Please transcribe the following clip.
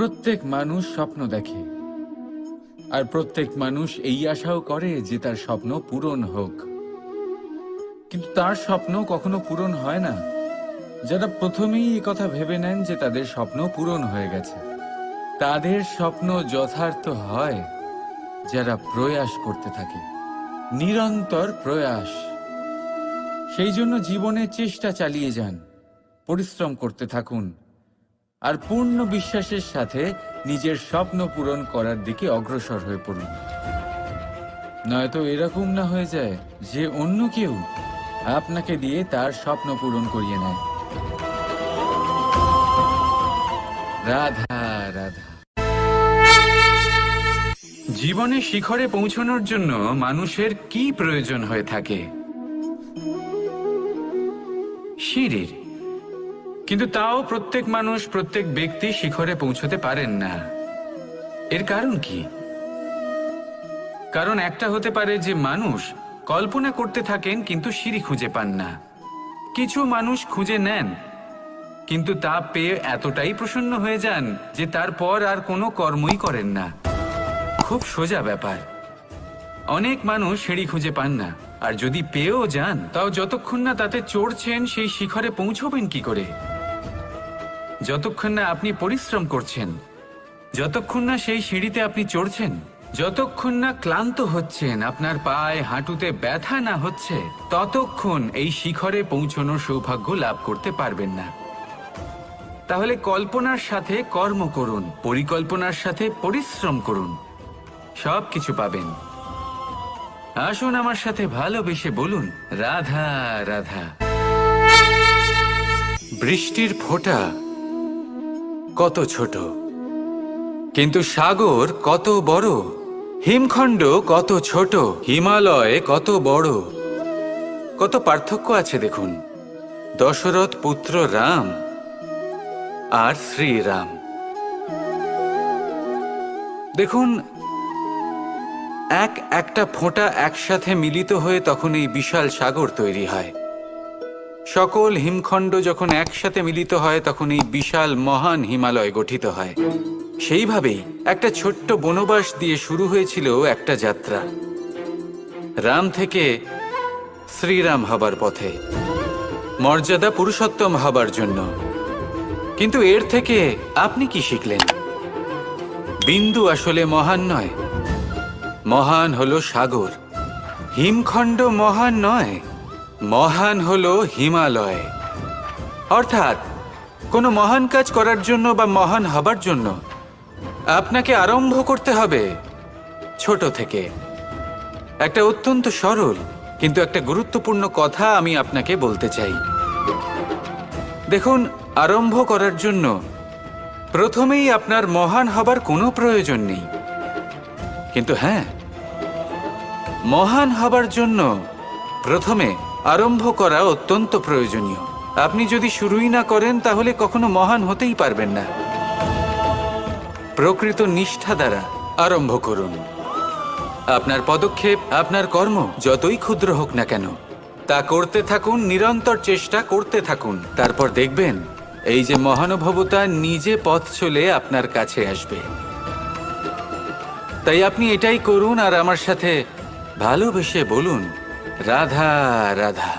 প্রত্যেক মানুষ স্বপ্ন দেখে, আর প্রত্যেক মানুষ এই আশাও করে যে তার স্বপ্ন পূরণ হোক। কিন্তু তার স্বপ্ন কখনো পূরণ হয় না যারা প্রথমেই এই কথা ভেবে নেন যে তাদের স্বপ্ন পূরণ হয়ে গেছে। তাদের স্বপ্ন যথার্থ হয় যারা প্রয়াস করতে থাকে, নিরন্তর প্রয়াস। সেই জন্য জীবনে চেষ্টা চালিয়ে যান, পরিশ্রম করতে থাকুন, আর পূর্ণ বিশ্বাসের সাথে নিজের স্বপ্ন পূরণ করার দিকে অগ্রসর হয়ে পড়ুন। নয়তো এরকম না হয়ে যায় যে অন্য কেউ আপনাকে দিয়ে তার স্বপ্ন পূরণ করিয়ে নেয়। রাধা রাধা। জীবনে শিখরে পৌঁছানোর জন্য মানুষের কি প্রয়োজন হয়ে থাকে? সিঁড়ির। কিন্তু তাও প্রত্যেক মানুষ, প্রত্যেক ব্যক্তি শিখরে পৌঁছতে পারেন না। এর কারণ কি? কারণ একটা হতে পারে যে মানুষ কল্পনা করতে থাকেন কিন্তু সিঁড়ি খুঁজে পান না। কিছু মানুষ খুঁজে নেন কিন্তু তা পেয়ে এতটাই প্রসন্ন হয়ে যান যে তারপর আর কোনো কর্মই করেন না। খুব সোজা ব্যাপার। অনেক মানুষ সিঁড়ি খুঁজে পান না, আর যদি পেয়েও যান তাও যতক্ষণ না তাতে চড়ছেন সেই শিখরে পৌঁছবেন কি করে? যতক্ষণ না আপনি পরিশ্রম করছেন, যতক্ষণ না সেই সিঁড়িতে আপনি চড়ছেন, যতক্ষণ না ক্লান্ত হচ্ছেন, আপনার পায়ে হাঁটুতে ব্যথা না হচ্ছে, ততক্ষণ এই শিখরে পৌঁছানোর সৌভাগ্য লাভ করতে পারবেন না। তাহলে কল্পনার সাথে কর্ম করুন, পরিকল্পনার সাথে পরিশ্রম করুন, সব কিছু পাবেন। আসুন আমার সাথে ভালোবেসে বলুন রাধা রাধা। বৃষ্টির ফোঁটা কত ছোট, কিন্তু সাগর কত বড়। হিমখণ্ড কত ছোট, হিমালয় কত বড়। কত পার্থক্য আছে দেখুন। দশরথ পুত্র রাম আর শ্রীরাম। দেখুন, একটা ফোঁটা একসাথে মিলিত হয়ে তখন এই বিশাল সাগর তৈরি হয়। সকল হিমখণ্ড যখন একসাথে মিলিত হয় তখন এই বিশাল মহান হিমালয় গঠিত হয়। সেইভাবেই একটা ছোট্ট বনবাস দিয়ে শুরু হয়েছিল একটা যাত্রা, রাম থেকে শ্রীরাম হবার পথে, মর্যাদা পুরুষোত্তম হবার জন্য। কিন্তু এর থেকে আপনি কি শিখলেন? বিন্দু আসলে মহান নয়, মহান হলো সাগর। হিমখণ্ড মহান নয়, মহান হলো হিমালয়। অর্থাৎ কোনো মহান কাজ করার জন্য বা মহান হবার জন্য আপনাকে আরম্ভ করতে হবে ছোট থেকে। একটা অত্যন্ত সরল কিন্তু একটা গুরুত্বপূর্ণ কথা আমি আপনাকে বলতে চাই। দেখুন, আরম্ভ করার জন্য প্রথমেই আপনার মহান হবার কোনো প্রয়োজন নেই। কিন্তু হ্যাঁ, মহান হবার জন্য প্রথমে আরম্ভ করা অত্যন্ত প্রয়োজনীয়। আপনি যদি শুরুই না করেন তাহলে কখনো মহান হতেই পারবেন না। প্রকৃত নিষ্ঠা দ্বারা আরম্ভ করুন। আপনার পদক্ষেপ, আপনার কর্ম যতই ক্ষুদ্র হোক না কেন, তা করতে থাকুন, নিরন্তর চেষ্টা করতে থাকুন। তারপর দেখবেন এই যে মহানুভবতা নিজে পথ চলে আপনার কাছে আসবে। তাই আপনি এটাই করুন আর আমার সাথে ভালোবেসে বলুন রাধা রাধা।